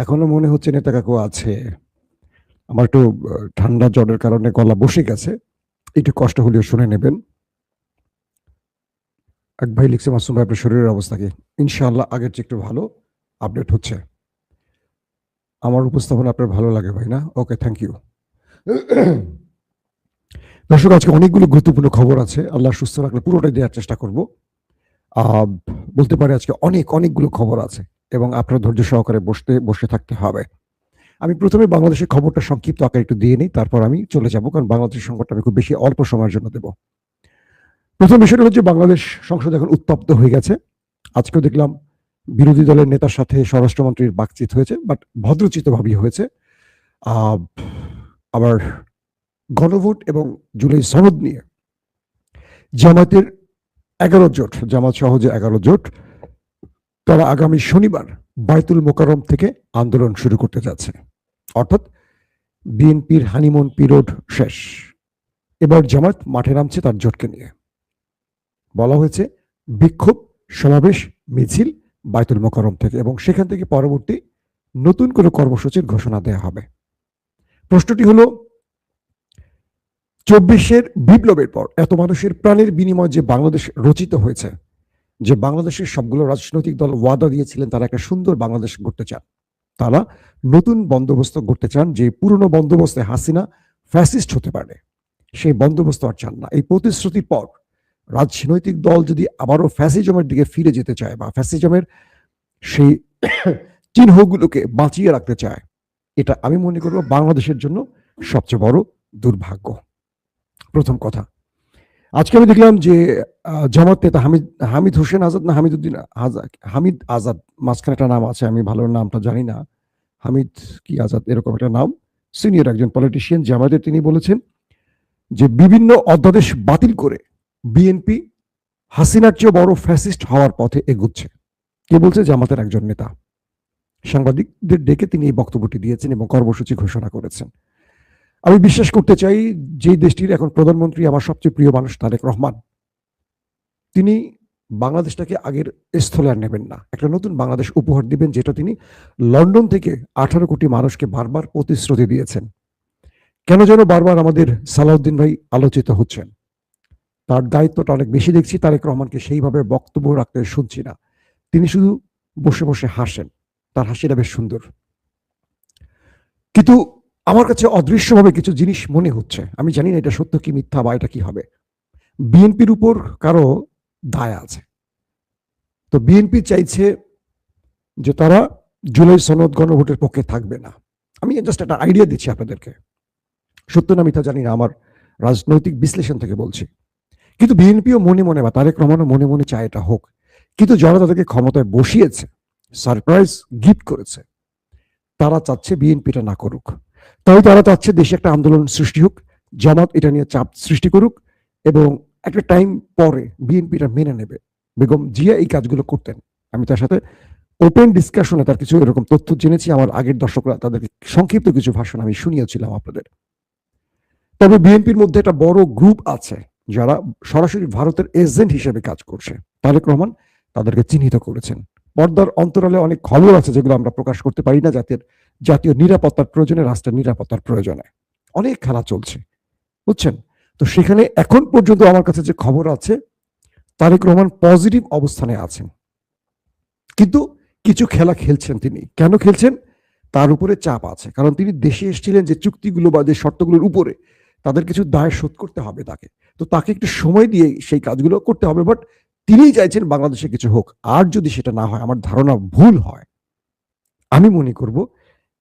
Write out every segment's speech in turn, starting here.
এখনো মনে হচ্ছে নেতা কাকু আছে। আমার একটু ঠান্ডা জ্বরের কারণে গলা বসে গেছে। একটু কষ্ট হলেও শুনে নেবেন। এক ভাই লিখছে, মাসুম ভাই আপনার শরীরের অবস্থা কি? ইনশাআল্লাহ আগের চেয়ে একটু ভালো, আপডেট হচ্ছে। আমার উপস্থাপনা আপনার ভালো লাগে ভাই না? ওকে, থ্যাংক ইউ। দর্শক, আজকে অনেকগুলো গুরুত্বপূর্ণ খবর আছে। আল্লাহ সুস্থ রাখলে পুরোটাই দেওয়ার চেষ্টা করব। বলতে পারি আজকে অনেকগুলো খবর আছে এবং আপনার ধৈর্য সহকারে বসে থাকতে হবে। আমি প্রথমে বাংলাদেশের খবরটা সংক্ষিপ্ত আকারে একটু দিয়ে নিই, তারপর আমি চলে যাব, কারণ বাংলাদেশের সংকটটা আমি খুব বেশি অল্প সময়ের জন্য দেব। প্রথম বিষয়টা হচ্ছে, বাংলাদেশ সংসদ এখন উত্তপ্ত হয়ে গেছে। আজকেও দেখলাম বিরোধী দলের নেতার সাথে স্বরাষ্ট্রমন্ত্রীর বাকচিত হয়েছে, বাট ভদ্রচিত্তভাবেই হয়েছে। আবার গণভোট এবং জুলাই সনদ নিয়ে জামাতের 11 জোট, জামাত সহ যে 11 জোট, তারা আগামী শনিবার বায়তুল মোকাররম থেকে আন্দোলন শুরু করতে যাচ্ছে। অর্থাৎ বিএনপির হানিমুন পিরিয়ড শেষ। এবার জামাত মাঠে নামছে তার জোটকে নিয়ে। বলা হয়েছে বিক্ষোভ, সমাবেশ, মিছিল বায়তুল মোকাররম থেকে, এবং সেখান থেকে পরবর্তী নতুন করে কর্মসূচির ঘোষণা দেওয়া হবে। প্রশ্নটি হলো, 24-এর বিপ্লবের পর এত মানুষের প্রাণের বিনিময়ে যে বাংলাদেশ রচিত হয়েছে, যে বাংলাদেশের সবগুলো রাজনৈতিক দল ওয়াদা দিয়েছিলেন তারা একটা সুন্দর বাংলাদেশ গড়তে চান, তারা নতুন বন্দোবস্ত গড়তে চান, যে পুরনো বন্দোবস্তে হাসিনা ফ্যাসিস্ট হতে পারে, সেই বন্দোবস্ত আর চান না। এই প্রতিশ্রুতির পর রাজনৈতিক দল যদি আবারও ফ্যাসিজমের দিকে ফিরে যেতে চায় বা ফ্যাসিজমের সেই চিহ্নগুলোকে বাঁচিয়ে রাখতে চায়, এটা আমি মনে করব বাংলাদেশের জন্য সবচেয়ে বড় দুর্ভাগ্য। প্রথম কথা, আজকে আমি দেখলাম যে জামাত নেতা হামিদ হোসেন আজাদ না হামিদুদ্দিন হামিদ আজাদ, মাঝখানে একটা নাম আছে, আমি ভালো নামটা জানি না, হামিদ কি আজাদ এরকম একটা নাম, সিনিয়র একজন পলিটিশিয়ান জামাতের, তিনি বলেছেন যে বিভিন্ন অধ্যাদেশ বাতিল করে বিএনপি হাসিনার চেয়ে বড় ফ্যাসিস্ট হওয়ার পথে এগুচ্ছে। কে বলছে? জামাতের একজন নেতা। সাংবাদিকদের ডেকে তিনি এই বক্তব্যটি দিয়েছেন এবং কর্মসূচি ঘোষণা করেছেন। আমি বিশ্বাস করতে চাই, যে দেশটির এখন প্রধানমন্ত্রী আমার সবচেয়ে প্রিয় মানুষ তারেক রহমান, তিনি বাংলাদেশটাকে আগের স্থলে আর নেবেন না, একটা নতুন বাংলাদেশ উপহার দিবেন, যেটা তিনি লন্ডন থেকে 18 কোটি মানুষকে বারবার প্রতিশ্রুতি দিয়েছেন। কেন যেন বারবার আমাদের সালাউদ্দিন ভাই আলোচিত হচ্ছেন, তার দায়িত্বটা অনেক বেশি দেখছি। তারেক রহমানকে সেইভাবে বক্তব্য রাখতে শুনছি না, তিনি শুধু বসে বসে হাসেন, তার হাসিটা বেশ সুন্দর। কিন্তু আমার কাছে অদৃশ্যভাবে কিছু জিনিস মনে হচ্ছে, আমি জানি না এটা সত্য কি মিথ্যা বা এটা কি হবে। বিএনপির উপর কারো দায় আছে, তো বিএনপি চাইছে যে তারা জুলাই সনদ গণভোটের পক্ষে থাকবে না। আমি জাস্ট একটা আইডিয়া দিচ্ছি আপনাদেরকে, সত্য না মিথ্যা জানি না, আমার রাজনৈতিক বিশ্লেষণ থেকে বলছি। কিন্তু বিএনপিও মনে মনে বা তারেক রহমানও মনে মনে চায় এটা হোক, কিন্তু যারা তাদেরকে ক্ষমতায় বসিয়েছে, সারপ্রাইজ গিফট করেছে, তারা চাচ্ছে বিএনপিটা না করুক। তাই তারা চাচ্ছে দেশে একটা আন্দোলন সৃষ্টি হোক, জামাত এটা নিয়ে চাপ সৃষ্টি করুক, এবং একটা টাইম পরে বিএনপিটা মেনে নেবে। বেগম জিয়া এই কাজগুলো করতেন, আমি তার সাথে ওপেন ডিসকাশনে তার কিছু এরকম তথ্য জেনেছি, আমার আগের দর্শকরা তাদেরকে সংক্ষিপ্ত কিছু ভাষণ আমি শুনিয়েছিলাম আপনাদের। তবে বিএনপির মধ্যে একটা বড় গ্রুপ আছে যারা সরাসরি ভারতের এজেন্ট হিসেবে কাজ করছে। তারেক রহমান তাদেরকে চিহ্নিত করেছেন। পর্দার অন্তরালে অনেক খবর আছে যেগুলো আমরা প্রকাশ করতে পারি না, জাতীয় নিরাপত্তার প্রয়োজনে, রাষ্ট্রের নিরাপত্তার প্রয়োজনে অনেক খেলা চলছে, বুঝছেন? তো সেখানে এখন পর্যন্ত আমার কাছে যে খবর আছে, তারেক রহমান পজিটিভ অবস্থানে আছেন, কিন্তু কিছু খেলা খেলছেন তিনি। কেন খেলছেন? তার উপরে চাপ আছে, কারণ তিনি দেশে এসেছিলেন যে চুক্তিগুলো বা যে শর্তগুলোর উপরে, তাদের কিছু দায় শোধ করতে হবে তাকে, তো তাকে একটু সময় দিয়ে সেই কাজগুলো করতে হবে। বাট তিনি চাইছেন বাংলাদেশে কিছু হোক, আর যদি সেটা না হয়, আমার ধারণা ভুল হয়, আমি মনে করব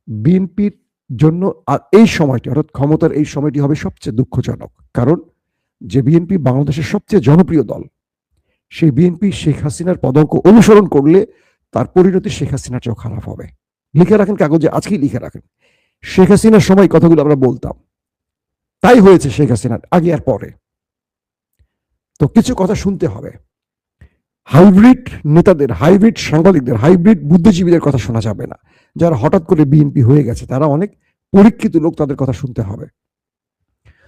বিএনপির জন্য আর এই সময়টি, অর্থাৎ ক্ষমতার এই সময়টি হবে সবচেয়ে দুঃখজনক। কারণ যে বিএনপি বাংলাদেশের সবচেয়ে জনপ্রিয় দল, সেই বিএনপি শেখ হাসিনার পদাঙ্ক অনুসরণ করলে তার পরিণতি শেখ হাসিনার চেয়েও খারাপ হবে। লিখে রাখেন কাগজে, আজকেই লিখে রাখেন। শেখ হাসিনার সময় কথাগুলো আমরা বলতাম, তাই হয়েছে শেখ হাসিনার আগে আর পরে। তো কিছু কথা শুনতে হবে। হাইব্রিড নেতাদের, হাইব্রিড সাংবাদিকদের, হাইব্রিড বুদ্ধিজীবীদের কথা শোনা যাবে না। যারা হঠাৎ করে বিএনপি হয়ে গেছে, তারা অনেক পরীক্ষিত লোক, তাদের কথা শুনতে হবে।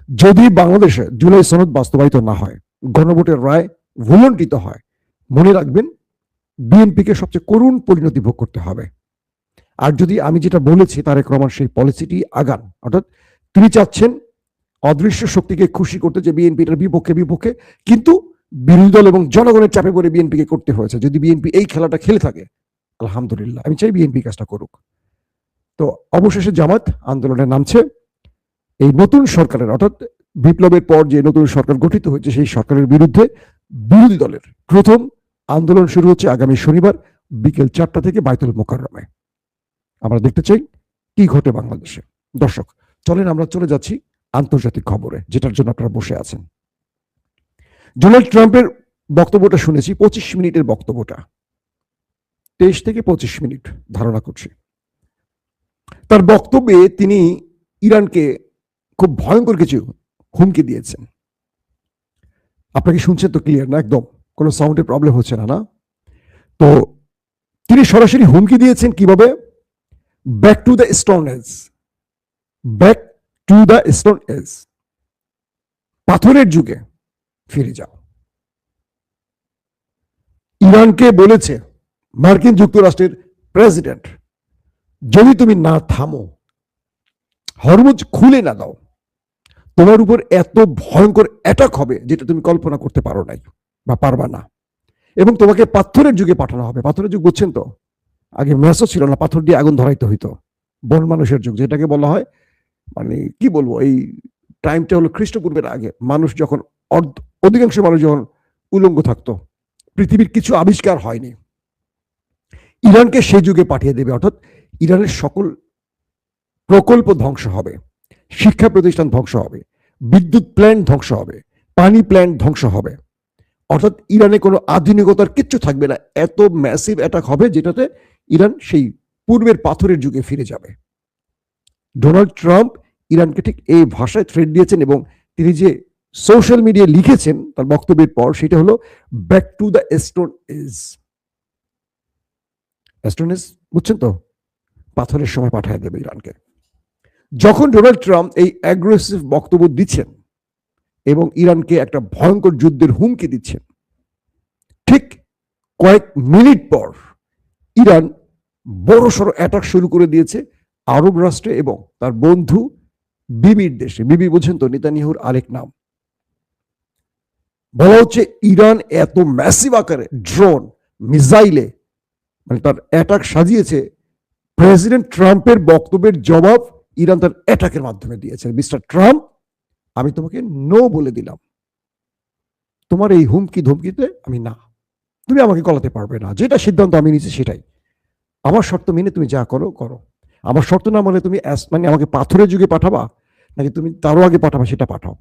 যদি বাংলাদেশে জুলাই সনদ বাস্তবায়িত না হয়, গণভোটের রায় ভুলণ্ঠিত হয়, মনে রাখবেন বিএনপিকে সবচেয়ে করুণ পরিণতি ভোগ করতে হবে। আর যদি আমি যেটা বলেছি তারেক রহমান সেই পলিসিটি আগান, অর্থাৎ তিনি চাচ্ছেন অদৃশ্য শক্তিকে খুশি করতে, যে বিএনপিটার বিপক্ষে, কিন্তু বিরোধী দল এবং জনগণের চাপে পড়ে বিএনপিকে করতে হয়েছে। যদি বিএনপি এই খেলাটা খেলে থাকে, আলহামদুলিল্লাহ, আমি চাই বিএনপি কাজটা করুক। তো অবশেষে জামাত আন্দোলনে নামছে। এই নতুন সরকারের, অর্থাৎ বিপ্লবের পর যে নতুন সরকার গঠিত হয়েছে, সেই সরকারের বিরুদ্ধে বিরোধী দলের প্রথম আন্দোলন শুরু হচ্ছে আগামী শনিবার বিকেল 4টা থেকে বায়তুল মোকাররমে। আমরা দেখতে চাই কি ঘটে বাংলাদেশে। দর্শক, চলেন আমরা চলে যাচ্ছি আন্তর্জাতিক খবরে, যেটার জন্য আপনারা বসে আছেন। ডোনাল্ড ট্রাম্পের বক্তব্যটা শুনেছি, 25 মিনিটের বক্তব্যটা, 23 থেকে 25 মিনিট ধারণা করছি। তার বক্তব্যে তিনি ইরানকে খুব ভয়ঙ্কর কিছু হুমকি দিয়েছেন। আপনাকে শুনছেন তো ক্লিয়ার না? একদম কোনো সাউন্ডের প্রবলেম হচ্ছে না? তো তিনি সরাসরি হুমকি দিয়েছেন কিভাবে? Back to the stone age, back to the stone age, পাথরের যুগে ফিরে যাও। ইরানকে বলেছে মার্কিন যুক্তরাষ্ট্রের প্রেসিডেন্ট, যদি তুমি না থামো, হরমুজ খুলে না দাও, তোমার উপর এত ভয়ঙ্কর অ্যাটাক হবে যেটা তুমি কল্পনা করতে পারো নাই বা পারবা না, এবং তোমাকে পাথরের যুগে পাঠানো হবে। পাথরের যুগ বুঝছেন তো? আগে ম্যাচও ছিল না, পাথর দিয়ে আগুন ধরাইতে হইতো। বন মানুষের যুগ, যেটাকে বলা হয়, মানে কি বলবো, এই টাইমটা হলো খ্রিস্টপূর্বের আগে। মানুষ যখন অধিকাংশ মানুষ যখন উলঙ্গ থাকতো, পৃথিবীর কিছু আবিষ্কার হয়নি। ইরানকে সেই যুগে পাঠিয়ে দেবে, অর্থাৎ ইরানের সকল প্রকল্প ধ্বংস হবে, শিক্ষা প্রতিষ্ঠান ধ্বংস হবে, বিদ্যুৎ প্ল্যান্ট ধ্বংস হবে, পানি প্ল্যান্ট ধ্বংস হবে, অর্থাৎ ইরানে কোনো আধুনিকতার কিচ্ছু থাকবে না। এত ম্যাসিভ অ্যাটাক হবে যেটাতে ইরান সেই পূর্বের পাথরের যুগে ফিরে যাবে। ডোনাল্ড ট্রাম্প ইরানকে ঠিক এই ভাষায় থ্রেট দিয়েছেন, এবং তিনি যে সোশ্যাল মিডিয়ায় লিখেছেন তার বক্তব্যের পর, সেটা হলো back to the stone age. Stone age বুঝছেন তো? পাথরের সময় পাঠিয়ে দেবে ইরানকে। যখন ডোনাল্ড ট্রাম্প এই অ্যাগ্রেসিভ বক্তব্য দিচ্ছেন এবং ইরানকে একটা ভয়ঙ্কর যুদ্ধের হুমকি দিচ্ছেন, ঠিক কয়েক মিনিট পর ইরান বড়সড় অ্যাটাক শুরু করে দিয়েছে আরব রাষ্ট্রে এবং তার বন্ধু বিবির দেশে। বিবি বুঝছেন তো? নেতানিয়াহুর আরেক নাম। বলা হচ্ছে ইরান এত ম্যাসিভ আকারে ড্রোন, মিসাইলে, মানে তার অ্যাটাক সাজিয়েছে, প্রেসিডেন্ট ট্রাম্পের বক্তব্যের জবাব ইরান তার অ্যাটাকের মাধ্যমে দিয়েছে। মিস্টার ট্রাম্প, আমি তোমাকে নো বলে দিলাম, তোমার এই হুমকি ধমকিতে আমি না, তুমি আমাকে গলাতে পারবে না। যেটা সিদ্ধান্ত আমি নিয়েছি সেটাই, আমার শর্ত মেনে তুমি যা করো করো। আমার শর্ত না মানে তুমি মানে আমাকে পাথরের যুগে পাঠাবা, নাকি তুমি তারও আগে পাঠাবা, সেটা পাঠাও।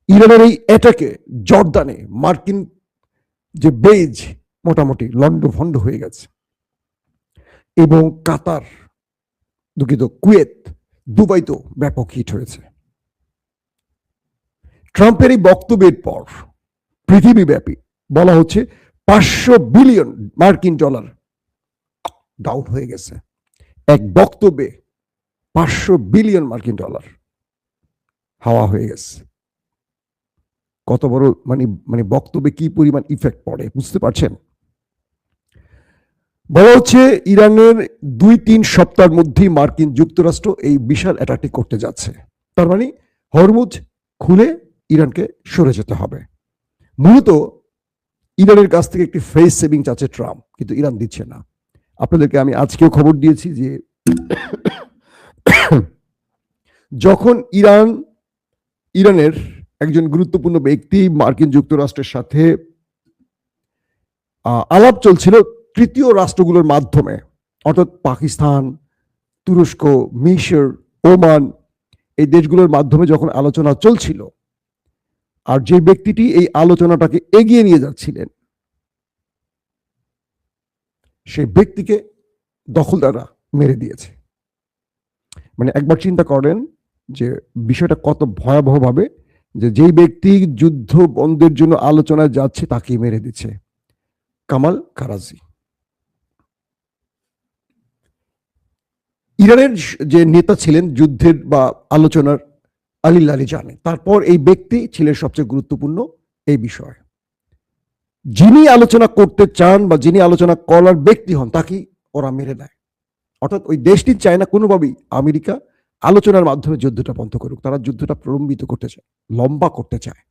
ইরানের এই অ্যাটাকে জর্দানে মার্কিন যে বেজ মোটামুটি লন্ড ভন্ড হয়ে গেছে, এবং কাতার, দুঃখিত, কুয়েত, দুবাই তো ব্যাপক হিট হয়েছে। ট্রাম্পের এই বক্তব্যের পর পৃথিবীব্যাপী বলা হচ্ছে 500 বিলিয়ন মার্কিন ডলার ডাউন হয়ে গেছে। এক বক্তব্যে 500 বিলিয়ন মার্কিন ডলার হাওয়া হয়ে গেছে। কত বড় মানে বক্তব্যে কি পরিমাণ ইফেক্ট পড়ে বুঝতে পারছেন? বলা হচ্ছে ইরানের 2-3 সপ্তাহের মধ্যেই মার্কিন যুক্তরাষ্ট্র এই বিশাল অ্যাটাকটি করতে যাচ্ছে। তার মানে হরমুজ খুলে ইরানকে সরে যেতে হবে। মূলত ইরানের কাছ থেকে একটি ফেস সেভিং চাচ্ছে ট্রাম্প, কিন্তু ইরান দিচ্ছে না। আপনাদেরকে আমি আজকেও খবর দিয়েছি যে যখন ইরানের একজন গুরুত্বপূর্ণ ব্যক্তি মার্কিন যুক্তরাষ্ট্রের সাথে আলাপ চলছিল তৃতীয় রাষ্ট্রগুলোর মাধ্যমে, অর্থাৎ পাকিস্তান, তুরস্ক, মিশর, ওমান, এই দেশগুলোর মাধ্যমে যখন আলোচনা চলছিল, আর যে ব্যক্তিটি এই আলোচনাটাকে এগিয়ে নিয়ে যাচ্ছিলেন, সেই ব্যক্তিকে দখলদাররা মেরে দিয়েছে। মানে একবার চিন্তা করেন যে বিষয়টা কত ভয়াবহ ভাবে, যে যেই ব্যক্তি যুদ্ধ বন্ধের জন্য আলোচনায় যাচ্ছে তাকে মেরে দিচ্ছে। কামাল কারাজি, ইরানের যে নেতা ছিলেন যুদ্ধের বা আলোচনার, আলী লারিজানি, তারপর এই ব্যক্তি ছিলেন সবচেয়ে গুরুত্বপূর্ণ এই বিষয়ে। যিনি আলোচনা করতে চান বা যিনি আলোচনা করার ব্যক্তি হন, তাকে ওরা মেরে দেয়। অর্থাৎ ওই দেশটি চায় না কোনোভাবেই আমেরিকা আলোচনার মাধ্যমে যুদ্ধটা বন্ধ করুক, তারা যুদ্ধটা প্রলম্বিত করতে চায়, লম্বা করতে চায়।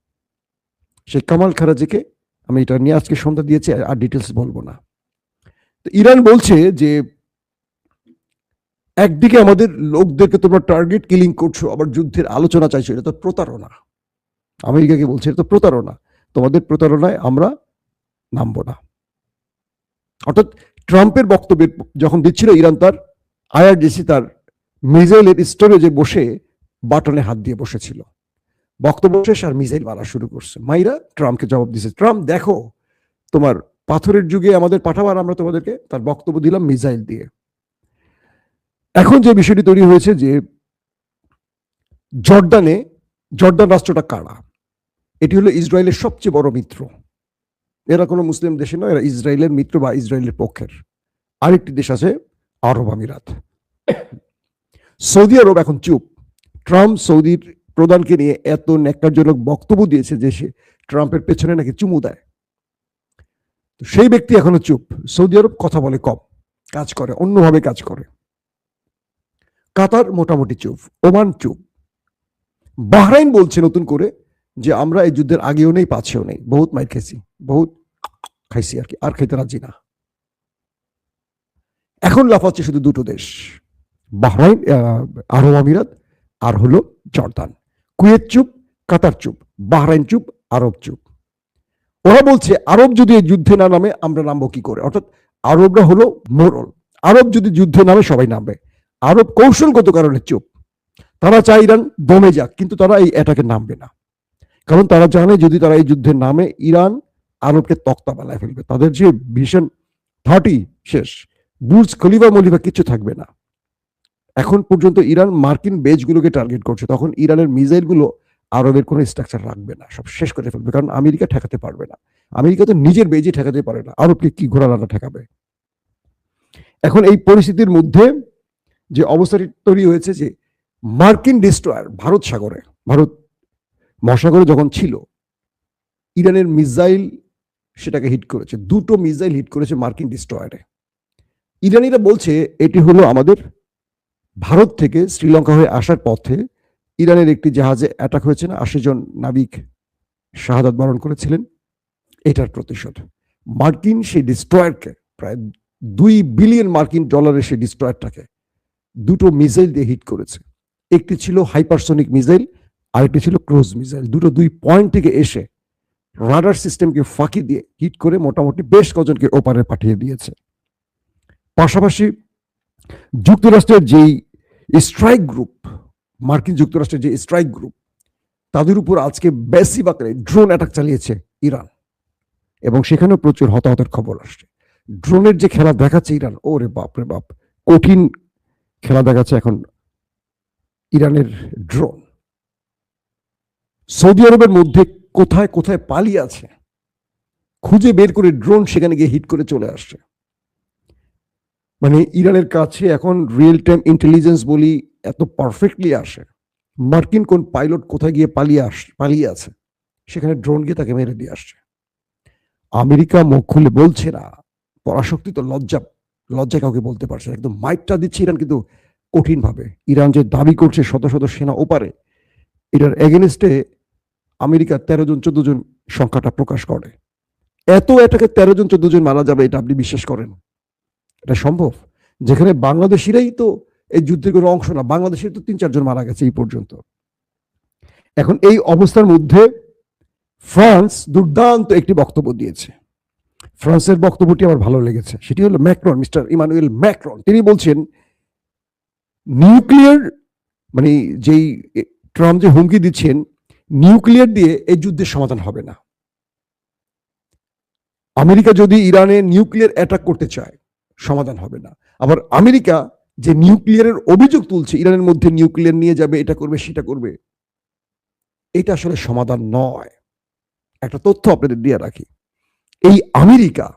সেই কামাল খারাজিকে আমি এটা নিয়ে আজকে সন্ধ্যা দিয়েছি, আর ডিটেলস বলবো না। তো ইরান বলছে যে একদিকে আমাদের লোকদেরকে তোমরা টার্গেট কিলিং করছো, আবার যুদ্ধের আলোচনা চাইছো, এটা তো প্রতারণা। আমেরিকাকে বলছে এটা তো প্রতারণা, তোমাদের প্রতারণায় আমরা নামবো না। অর্থাৎ ট্রাম্পের বক্তব্য যখন দিচ্ছিল, ইরান তার আইআরজিসি তার মিসাইলের স্টোরেজে বসে বাটনে হাত দিয়ে বসেছিল। বক্তব্য শেষ আর মিসাইল মারা শুরু করছে। মাইরা ট্রাম্পকে জবাব দিচ্ছে, ট্রাম্প দেখো তোমার পাথরের যুগে আমাদের পাঠাবার, আমরা তোমাদেরকে, তার বক্তব্য দিলাম মিসাইল দিয়ে। এখন যে বিষয়টি তৈরি হয়েছে যে জর্দান রাষ্ট্রটা কারা? এটি হলো ইসরায়েলের সবচেয়ে বড় মিত্র। এরা কোনো মুসলিম দেশে নয়, এরা ইসরায়েলের মিত্র বা ইসরায়েলের পক্ষের। আরেকটি দেশ আছে আরব আমিরাত। সৌদি আরব এখন চুপ। ট্রাম্প সৌদির প্রধানকে নিয়ে এত ন্যাক্কারজনক বক্তব্য দিয়েছে যে সে ট্রাম্পের পেছনে নাকি চুমু দেয়, তো সেই ব্যক্তি এখনো চুপ। সৌদি আরব কথা বলে কম, কাজ করে অন্যভাবে কাজ করে। কাতার মোটামুটি চুপ, ওমান চুপ। বাহরাইন বলছে নতুন করে যে আমরা এই যুদ্ধের আগেও নেই, পাছেও নেই, বহুত মাইর খাইছি, বহুত খাইছি আর কি, আর খাইতে রাজি না। এখন লাফাচ্ছে শুধু দুটো দেশ, বাহরাইন, আরব আমিরাত, আর হলো জর্দান। কুয়েত চুপ, কাতার চুপ, বাহরাইন চুপ, আরব চুপ। ওরা বলছে আরব যদি এই যুদ্ধে না নামে আমরা নামবো কি করে? অর্থাৎ আরবরা হলো মোরল, আরব যদি যুদ্ধে নামে সবাই নামবে। আরব কৌশলগত কারণে চুপ। তারা চায় ইরান দমে যাক, কিন্তু তারা এই অ্যাটাকে নামবে না, কারণ তারা জানে যদি তারা এই যুদ্ধে নামে ইরান আরবকে তক্তা বানায় ফেলবে। তাদের যে ভিশন 30 শেষ, বুর্জ খলিফা মলিফা কিছু থাকবে না। এখন পর্যন্ত ইরান মার্কিন বেজগুলোকে টার্গেট করছে, তখন ইরানের মিসাইলগুলো আরবের কোনো স্ট্রাকচার রাখবে না, সব শেষ করে ফেলবে, কারণ আমেরিকা ঠেকাতে পারবে না। আমেরিকা তো নিজের বেজে ঠেকাতে পারে না, আরবকে কি ঘোড়া রান্না ঠেকাবে? এখন এই পরিস্থিতির মধ্যে যে অবস্থাটি তৈরি হয়েছে যে মার্কিন ডিস্ট্রয়ার ভারত মহাসাগরে যখন ছিল, ইরানের মিসাইল সেটাকে হিট করেছে, দুটো মিসাইল হিট করেছে মার্কিন ডিস্ট্রয়ারে। ইরানিরা বলছে এটি হলো আমাদের ভারত থেকে শ্রীলঙ্কা হয়ে আসার পথে ইরানের একটি জাহাজে অ্যাটাক হয়েছে না, 80 জন নাবিক শাহাদাত বরণ করেছিলেন, এটার প্রতিশোধ। মার্কিন সেই ডিস্ট্রয়ারকে, প্রায় $2 বিলিয়ন মার্কিন ডলারের সেই ডিস্ট্রয়ারটাকে দুটো মিসাইল দিয়ে হিট করেছে। একটি ছিল হাইপারসনিক মিসাইল, আরেকটি ছিল ক্রুজ মিসাইল। দুটো 2 পয়েন্ট থেকে এসে রাডার সিস্টেমকে ফাঁকি দিয়ে হিট করে মোটামুটি বেশ কজনকে ওপারে পাঠিয়ে দিয়েছে। পাশাপাশি যুক্তরাষ্ট্রের যেই স্ট্রাইক গ্রুপ, মার্কিন যুক্তরাষ্ট্রের যে স্ট্রাইক গ্রুপ, তাদের উপর আজকে বেশি বাকরে ড্রোন অ্যাটাক চালিয়েছে ইরান, এবং সেখানেও প্রচুর হতাহতের খবর আসছে। ড্রোনের যে খেলা দেখাচ্ছে ইরান, ওরে বাপ রে বাপ, কঠিন খেলা দেখাচ্ছে এখন ইরানের ড্রোন। সৌদি আরবের মধ্যে কোথায় কোথায় পালিয়ে আছে খুঁজে বের করে ড্রোন সেখানে গিয়ে হিট করে চলে আসছে। মানে ইরানের কাছে এখন রিয়েল টাইম ইন্টেলিজেন্স বলি এত পারফেক্টলি আসে, মার্কিন কোন পাইলট কোথায় গিয়ে পালিয়ে আছে সেখানে ড্রোন গিয়ে তাকে মেরে দিয়ে আসছে। আমেরিকা মুখ খুলে বলছে না, পরাশক্তি তো লজ্জা কাউকে বলতে পারছে না, একদম মাইকটা দিচ্ছে ইরান, কিন্তু কঠিন ভাবে। ইরান যে দাবি করছে শত শত সেনা ওপারে, এটার এগেনস্টে আমেরিকা 13 জন 14 জন সংখ্যাটা প্রকাশ করে। এত এটাকে 13 জন 14 জন মারা যাবে এটা আপনি বিশ্বাস করেন? এটা সম্ভব? যেখানে বাংলাদেশিরাই তো এই যুদ্ধের কোনো অংশ না, বাংলাদেশের তো 3-4 জন মারা গেছে এই পর্যন্ত। এখন এই অবস্থার মধ্যে ফ্রান্স দুর্দান্ত একটি বক্তব্য দিয়েছে। ফ্রান্সের বক্তব্যটি আমার ভালো লেগেছে, সেটি হলো ম্যাক্রন, মিস্টার ইমানুয়েল ম্যাক্রন। তিনি বলছেন নিউক্লিয়ার, মানে যেই ট্রাম্প যে হুমকি দিচ্ছেন, নিউক্লিয়ার দিয়ে এই যুদ্ধের সমাধান হবে না। আমেরিকা যদি ইরানে নিউক্লিয়ার অ্যাটাক করতে চায় সমাধান হবে না। আবার আমেরিকা যে নিউক্লিয়ারের অভিযোগ তুলছে, ইরানের মধ্যে নিউক্লিয়ার নিয়ে যাবে, এটা করবে সেটা করবে, এটা আসলে সমাধান নয়। একটা তথ্য আপনাদের দিয়ে রাখি, এই আমেরিকা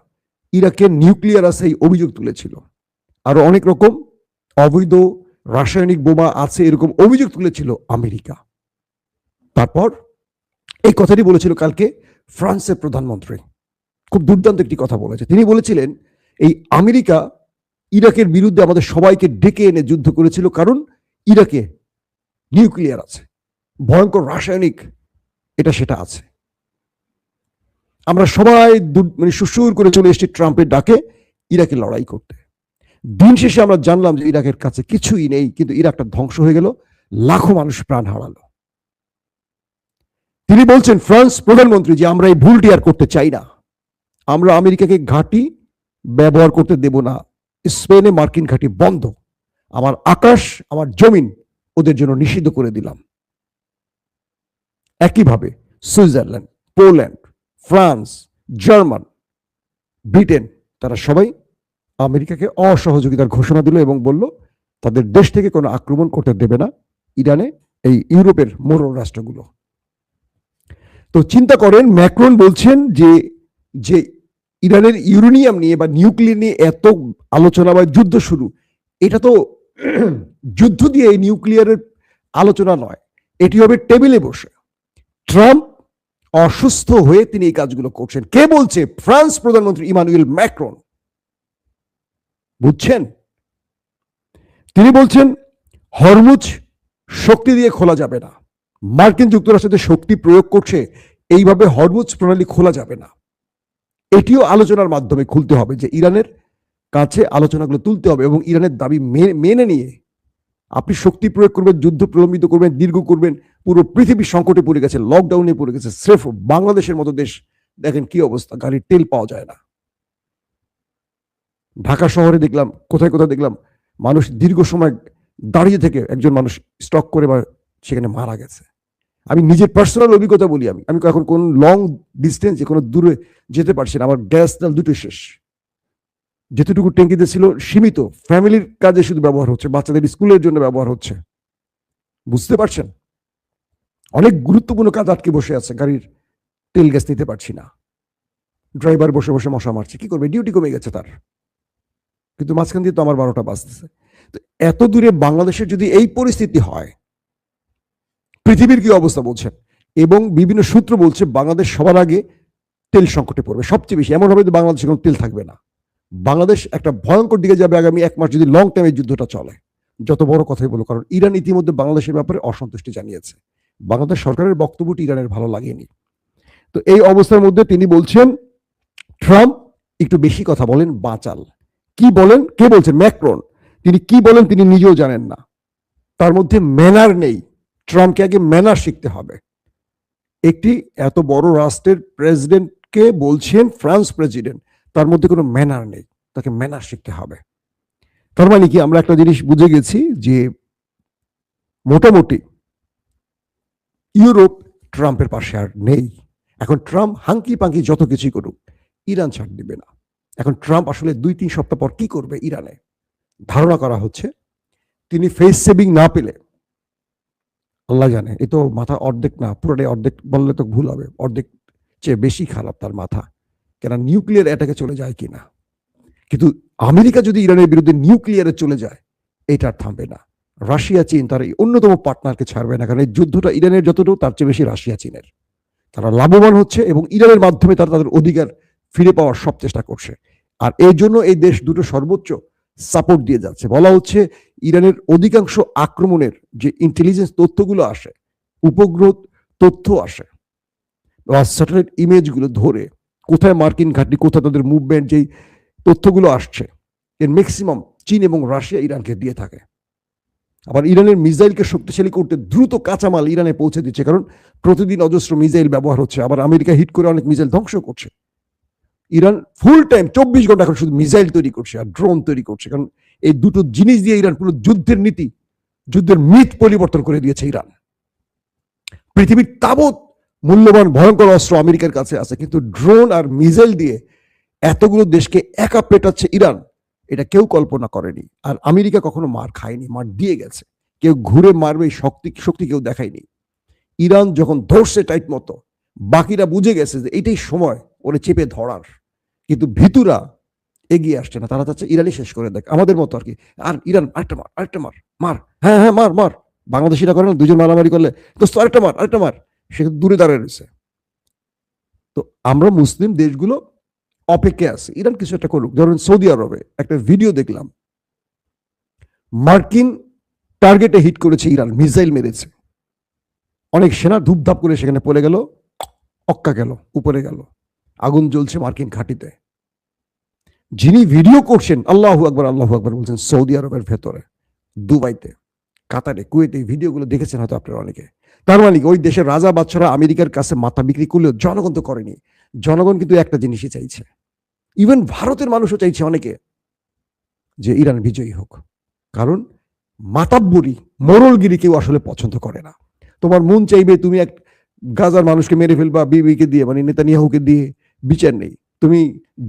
ইরাকের নিউক্লিয়ার আছে এই অভিযোগ তুলেছিল, আরো অনেক রকম অবৈধ রাসায়নিক বোমা আছে এরকম অভিযোগ তুলেছিল আমেরিকা। তারপর এই কথাটি বলেছিল কালকে ফ্রান্সের প্রধানমন্ত্রী, খুব দুর্দান্ত একটি কথা বলেছে। তিনি বলেছিলেন এই আমেরিকা ইরাকের বিরুদ্ধে আমাদের সবাইকে ডেকে এনে যুদ্ধ করেছিল, কারণ ইরাকে নিউক্লিয়ার আছে, ভয়ঙ্কর রাসায়নিক এটা সেটা আছে। আমরা সবাই মানে সুসুর করে চলে এসেছি ট্রাম্পের ডাকে ইরাকে লড়াই করতে। দিন শেষে আমরা জানলাম যে ইরাকের কাছে কিছুই নেই, কিন্তু ইরাকটা ধ্বংস হয়ে গেল, লাখো মানুষ প্রাণ হারালো। তিনি বলছেন, ফ্রান্স প্রধানমন্ত্রী, যে আমরা এই ভুলটি আর করতে চাই না, আমরা আমেরিকাকে ঘাঁটি ব্যবহার করতে দেব না, স্পেনে মার্কিন ঘাঁটি বন্ধ, আমার আকাশ আমার জমিন ওদের জন্য নিষিদ্ধ করে দিলাম। একইভাবে Switzerland, Poland, France, German, Britain, তারা সবাই আমেরিকাকে অসহযোগিতার ঘোষণা দিল এবং বলল তাদের দেশ থেকে কোনো আক্রমণ করতে দেবে না ইরানে এই ইউরোপের মোড়ল রাষ্ট্রগুলো। তো চিন্তা করেন, ম্যাক্রন বলছেন যে যে ইরানের ইউরেনিয়াম নিয়ে বা নিউক্লিয়ার নিয়ে এত আলোচনা বা যুদ্ধ শুরু, এটা তো যুদ্ধ দিয়ে নিউক্লিয়ারের আলোচনা নয়, এটি হবে টেবিলে বসে। ট্রাম্প অসুস্থ হয়ে তিনি এই কাজগুলো করছেন। কে বলছে? ফ্রান্স প্রধানমন্ত্রী ইমানুয়েল ম্যাক্রন। বুঝছেন? তিনি বলছেন হরমুজ শক্তি দিয়ে খোলা যাবে না, মার্কিন যুক্তরাষ্ট্র শক্তি প্রয়োগ করছে, এইভাবে হরমুজ প্রণালী খোলা যাবে না। এটিও আলোচনার মাধ্যমে খুলতে হবে, যে ইরানের কাছে আলোচনাগুলো তুলতে হবে এবং ইরানের দাবি মেনে নিয়ে আপনি শক্তি প্রয়োগ করবেন, যুদ্ধ প্রলম্বিত করবেন, দীর্ঘ করবেন, পুরো পৃথিবী সংকটে পড়ে গেছে, লকডাউনে পড়ে গেছে। স্রেফ বাংলাদেশের মতো দেশ দেখেন কি অবস্থা, গাড়ির তেল পাওয়া যায় না। ঢাকা শহরে দেখলাম, কোথায় কোথায় দেখলাম মানুষ দীর্ঘ সময় দাঁড়িয়ে থেকে একজন মানুষ স্টক করে বা সেখানে মারা গেছে। আমি নিজের পার্সোনাল অভিজ্ঞতা বলি, আমি এখন কোন লং ডিস্টেন্সে কোনো দূরে যেতে পারছি না, আমার গ্যাস তেল দুটো শেষ, যেতটুকু ট্যাঙ্কিতে ছিল সীমিত, ফ্যামিলির কাজে শুধু ব্যবহার হচ্ছে, বাচ্চাদের স্কুলের জন্য ব্যবহার হচ্ছে। বুঝতে পারছেন? অনেক গুরুত্বপূর্ণ কাজ আটকে বসে আছে, গাড়ির তেল গ্যাস নিতে পারছি না, ড্রাইভার বসে বসে মশা মারছে, কি করবে, ডিউটি কমে গেছে তার, কিন্তু মাঝখান দিয়ে তো আমার 12টা বাজতেছে। তো এত দূরে বাংলাদেশের যদি এই পরিস্থিতি হয়, পৃথিবীর কি অবস্থা বলছেন? এবং বিভিন্ন সূত্র বলছে বাংলাদেশ সবার আগে তেল সংকটে পড়বে সবচেয়ে বেশি, এমন হবে যে বাংলাদেশে কোনো তেল থাকবে না। বাংলাদেশ একটা ভয়ঙ্কর দিকে যাবে আগামী 1 মাস যদি লং টাইম এই যুদ্ধটা চলে, যত বড় কথাই বলো। কারণ ইরান ইতিমধ্যে বাংলাদেশের ব্যাপারে অসন্তুষ্টি জানিয়েছে, বাংলাদেশ সরকারের বক্তব্যটি ইরানের ভালো লাগেনি। তো এই অবস্থার মধ্যে তিনি বলছেন ট্রাম্প একটু বেশি কথা বলেন, বাচাল। কি বলেন? কে বলছেন? ম্যাক্রন। তিনি কি বলেন তিনি নিজেও জানেন না, তার মধ্যে ম্যানার নেই। ট্রাম্পকে আগে ম্যানার শিখতে হবে। একটি এত বড় রাষ্ট্রের প্রেসিডেন্টকে বলছেন ফ্রান্স প্রেসিডেন্ট, তার মধ্যে কোনো ম্যানার নেই, তাকে ম্যানার শিখতে হবে। তার মানে কি আমরা একটা জিনিস বুঝে গেছি যে মোটামুটি ইউরোপ ট্রাম্পের পাশে আর নেই। এখন ট্রাম্প হাঙ্কি পাঙ্কি যত কিছুই করুক, ইরান ছাড় দিবে না। এখন ট্রাম্প আসলে 2-3 সপ্তাহ পর কি করবে ইরানে, ধারণা করা হচ্ছে তিনি ফেস সেভিং না পেলে, আল্লাহ জানে, এ তো মাথা অর্ধেক না, পুরোটাই অর্ধেক বললে তো ভুল হবে, অর্ধেক চেয়ে বেশি খারাপ তার মাথা, কেন নিউক্লিয়ার অ্যাটাকে চলে যায় কিনা। কিন্তু আমেরিকা যদি ইরানের বিরুদ্ধে নিউক্লিয়ারে চলে যায়, এটা আর থামবে না। রাশিয়া চীন তার এই অন্যতম পার্টনারকে ছাড়বে না, কারণ এই যুদ্ধটা ইরানের যতটুকু তার চেয়ে বেশি রাশিয়া চীনের। তারা লাভবান হচ্ছে এবং ইরানের মাধ্যমে তারা তাদের অধিকার ফিরে পাওয়ার সব চেষ্টা করছে। আর এই জন্য এই দেশ দুটো সর্বোচ্চ সাপোর্ট দিয়ে যাচ্ছে। বলা হচ্ছে ইরানের অধিকাংশ আক্রমণের যে ইন্টেলিজেন্স তথ্যগুলো আসে, উপগ্রহ তথ্য আসে বা স্যাটেলাইট ইমেজগুলো ধরে কোথায় মার্কিন ঘাঁটি, কোথায় তাদের মুভমেন্ট, যেই তথ্যগুলো আসছে, এর ম্যাক্সিমাম চীন এবং রাশিয়া ইরানকে দিয়ে থাকে। আবার ইরানের মিসাইলকে শক্তিশালী করতে দ্রুত কাঁচামাল ইরানে পৌঁছে দিচ্ছে, কারণ প্রতিদিন অজস্র মিসাইল ব্যবহার হচ্ছে। আবার আমেরিকা হিট করে অনেক মিসাইল ধ্বংস করছে। ইরান ফুল টাইম 24 ঘন্টা এখন শুধু মিসাইল তৈরি করছে আর ড্রোন তৈরি করছে, কারণ এই দুটো জিনিস দিয়ে ইরান পুরো যুদ্ধের নীতি, যুদ্ধের মিথ পরিবর্তন করে দিয়েছে ইরান। পৃথিবীর তাবৎ মূল্যবান ভয়ঙ্কর অস্ত্র আমেরিকার কাছে আছে, কিন্তু ড্রোন আর মিসাইল দিয়ে এতগুলো দেশকে একা পেটাচ্ছে ইরান, এটা কেউ কল্পনা করেনি। আর আমেরিকা কখনো মার খায়নি, মার দিয়ে গেছে। কেউ ঘুরে মারবে শক্তি কেউ দেখায়নি। ইরান যখন ধরছে টাইট মতো, বাকিরা বুঝে গেছে যে এটাই সময় ওরে চেপে ধরার, কিন্তু ভিতুরা এগিয়ে আসছে না, তারা চাচ্ছে ইরানই শেষ করে দেখ, আমাদের মতো আর কি। আর ইরান আরেকটা মার, আরেকটা মার, মার, হ্যাঁ হ্যাঁ মার মার। বাংলাদেশিরা করে না, দুজন মারামারি করলে দোস্ত আরেকটা মার, আরেকটা মার, সে দূরে দাঁড়িয়ে রয়েছে। তো আমরা মুসলিম দেশগুলো অপেক্ষায় আছে ইরান কিছু একটা করুক। ধরুন সৌদি আরবে একটা ভিডিও দেখলাম, মার্কিন টার্গেটে হিট করেছে ইরান, মিসাইল মেরেছে, অনেক সেনা ধূপধাপ করে সেখানে পড়ে গেল, অক্কা গেল, উপরে গেল, আগুন জ্বলছে মার্কিন ঘাঁটিতে। যিনি ভিডিও করছেন আল্লাহু আকবার বলছেন সৌদি আরবের ভেতরে, দুবাইতে, কাতারে, কুয়েতে, ভিডিওগুলো দেখেছেন হয়তো আপনারা অনেকে। তার মানে ওই দেশের রাজা বাদশারা আমেরিকার কাছে মাথা বিক্রি করলেও জনগণ তো করেনি। জনগণ কিন্তু একটা জিনিসই চাইছে, ইভেন ভারতের মানুষও চাইছে অনেকে, যে ইরান বিজয়ী হোক। কারণ মাতাব্বরি, মোরলগিরি কেউ আসলে পছন্দ করে না। তোমার মন চাইবে তুমি এক গাজার মানুষকে মেরে ফেলবা, বিবিকে দিয়ে, মানে নেতানিয়াহুকে দিয়ে, বিচার নেই। তুমি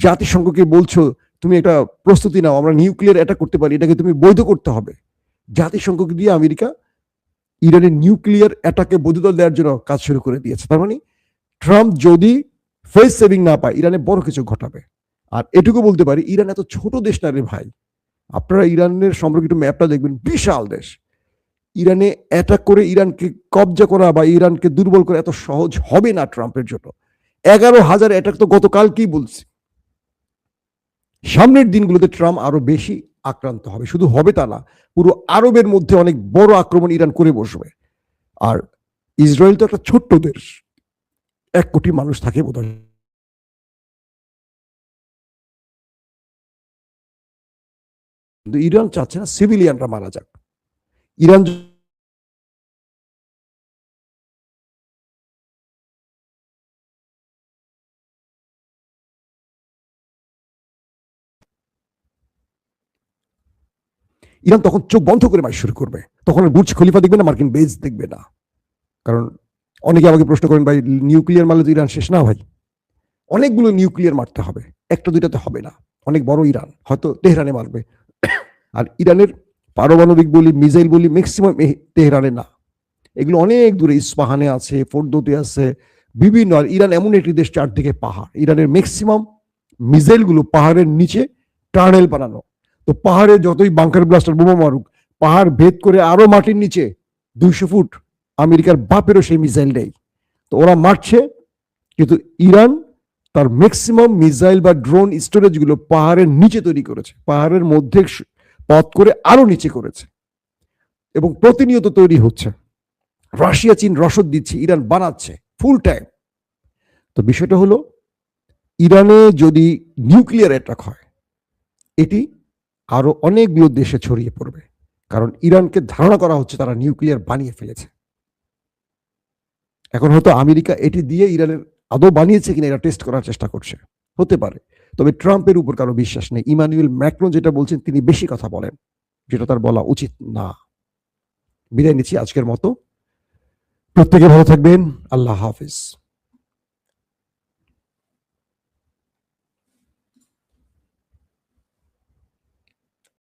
জাতিসংঘকে বলছো তুমি একটা প্রস্তুতি নাও, আমরা নিউক্লিয়ার অ্যাটাক করতে পারি, এটাকে তুমি বৈধ করতে হবে। জাতিসংঘকে দিয়ে আমেরিকা ইরানের নিউক্লিয়ার অ্যাটাকে বৈধতা দেওয়ার জন্য কাজ শুরু করে দিয়েছে। তার মানে ট্রাম্প যদি ফেস সেভিং না পায়, ইরানে বড় কিছু ঘটাবে। আর এটুকু বলতে পারি, ইরান এত ছোট দেশ না রে ভাই। আপনারা ইরানের সম্পর্কিত ম্যাপটা দেখবেন, বিশাল দেশ। ইরানে অ্যাটাক করে ইরানকে কবজা করা বা ইরানকে দুর্বল করা এত সহজ হবে না ট্রাম্পের জন্য। 11,000 অ্যাটাক তো গতকালকেই বলছি। সামনের দিনগুলোতে ট্রাম্প আরো বেশি আক্রান্ত হবে, শুধু হবে তা না, পুরো আরবের মধ্যে অনেক বড় আক্রমণ ইরান করে বসবে। আর ইসরায়েল তো একটা ছোট্ট দেশ, 1 কোটি মানুষ থাকে বোধহয়। কিন্তু ইরান চাচ্ছে না সিভিলিয়ানরা মারা যাক। ইরান ইরান তখন চোখ বন্ধ করে মার শুরু করবে, তখন আর বুর্জ খলিফা দেখবে না, মার্কিন বেজ দেখবে না। কারণ অনেকে আমাকে প্রশ্ন করেন, ভাই নিউক্লিয়ার মারলে তো ইরান শেষ না ভাই? অনেকগুলো নিউক্লিয়ার মারতে হবে, একটা দুইটাতে হবে না। অনেক বড় ইরান, হয়তো তেহরানে মারবে। আর ইরানের পারমাণবিক বলি, মিসাইল বলি, ম্যাক্সিমাম তেহরানে না, এগুলো অনেক দূরে, ইস্পাহানে আছে, ফোর্দোতে আছে, বিভিন্ন। আর ইরান এমন একটি দেশ, চারদিকে পাহাড়। ইরানের ম্যাক্সিমাম মিসাইলগুলো পাহাড়ের নিচে টানেল বানানো। তো পাহাড়ে যতই বাংকার ব্লাস্টার বোমা মারুক, পাহাড় ভেদ করে আরো মাটির নিচে 200 ফুট, আমেরিকার বাপেরও সেই মিসাইল নেই। তো ওরা মারছে, কিন্তু ইরান তার ম্যাক্সিমাম মিসাইল বা ড্রোন স্টোরেজ গুলো পাহাড়ের নিচে তৈরি করেছে, পাহাড়ের মধ্যে পথ করে আরো নিচে করেছে, এবং প্রতিনিয়ত তৈরি হচ্ছে। রাশিয়া চীন রসদ দিচ্ছে, ইরান বানাচ্ছে ফুল টাইম। তো বিষয়টা হলো, ইরানে যদি নিউক্লিয়ার অ্যাটাক হয়, এটি আরো অনেকগুলো দেশে ছড়িয়ে পড়বে। কারণ ইরানকে ধারণা করা হচ্ছে তারা নিউক্লিয়ার বানিয়ে ফেলেছে। এখন হয়তো আমেরিকা এটি দিয়ে ইরানের আদৌ বানিয়েছে কিনা এটা টেস্ট করার চেষ্টা করছে, হতে পারে। তবে ট্রাম্পের উপর কারো বিশ্বাস নেই। ইমানুয়েল ম্যাক্রন যেটা বলছেন, তিনি বেশি কথা বলেন, যেটা তার বলা উচিত না। বিদায় নিচ্ছি আজকের মতো। প্রত্যেকে ভালো থাকবেন। আল্লাহ হাফিজ।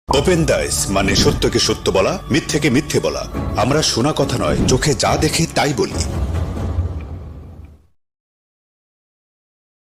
ওপেন দাইস মানে সত্যকে সত্য বলা, মিথ্যেকে মিথ্যে বলা। আমরা শোনা কথা নয়, চোখে যা দেখে তাই বলি।